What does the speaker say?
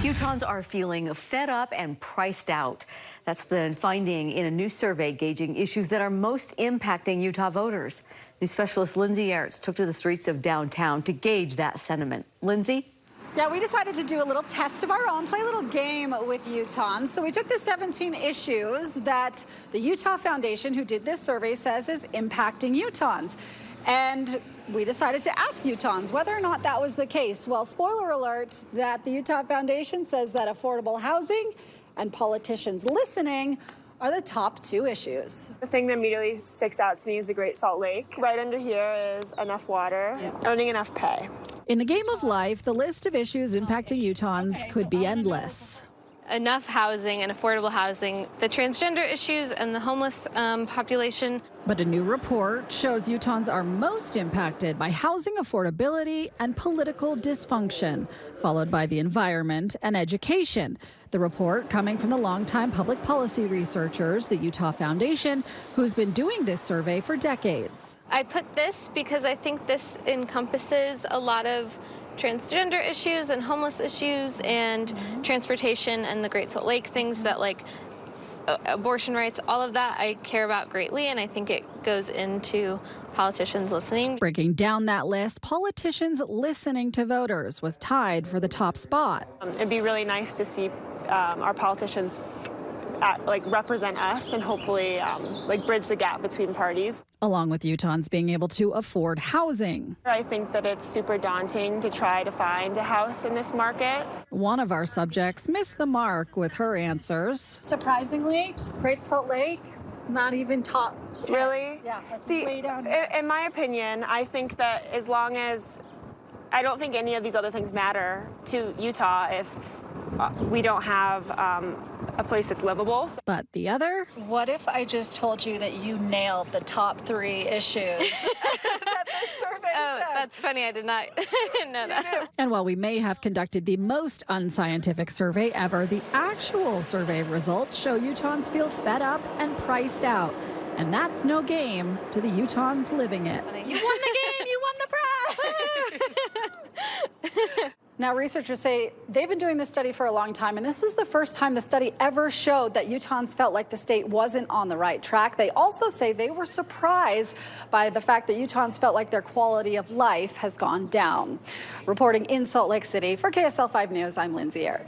Utahns are feeling fed up and priced out. That's the finding in a new survey gauging issues that are most impacting Utah voters. News specialist Lindsay Ertz took to the streets of downtown to gauge that sentiment. Lindsay? Yeah, we decided to do a little test of our own, play a little game with Utahns. So we took the 17 issues that the Utah Foundation, who did this survey, says is impacting Utahns. And we decided to ask Utahns whether or not that was the case. Well, spoiler alert, that the Utah Foundation says that affordable housing and politicians listening are the top two issues. The thing that immediately sticks out to me is the Great Salt Lake. Right under here is enough water, earning enough pay. In the game of life, the list of issues impacting Utahns could be endless. Enough housing and affordable housing, the transgender issues and the homeless population. But a new report shows Utahns are most impacted by housing affordability and political dysfunction, followed by the environment and education. The report coming from the longtime public policy researchers, the Utah Foundation, who's been doing this survey for decades. I put this because I think this encompasses a lot of transgender issues and homeless issues and transportation and the Great Salt Lake, things that like abortion rights, all of that I care about greatly, and I think it goes into politicians listening. Breaking down that list, politicians listening to voters was tied for the top spot. It'd be really nice to see our politicians represent us and hopefully bridge the gap between parties. Along with Utahns being able to afford housing. I think that it's super daunting to try to find a house in this market. One of our subjects missed the mark with her answers. Surprisingly, Great Salt Lake, not even top 10. Really? Yeah, that's See, way down here. In my opinion, I think that as long as, I don't think any of these other things matter to Utah if we don't have a place that's livable. But the other? What if I just told you that you nailed the top 3 issues that the survey said? That's funny. I did not know that. And while we may have conducted the most unscientific survey ever, the actual survey results show Utahns feel fed up and priced out. And that's no game to the Utahns living it. You won the game. You won the prize. Now, researchers say they've been doing this study for a long time, and this is the first time the study ever showed that Utahns felt like the state wasn't on the right track. They also say they were surprised by the fact that Utahns felt like their quality of life has gone down. Reporting in Salt Lake City for KSL 5 News, I'm Lindsay Ertz.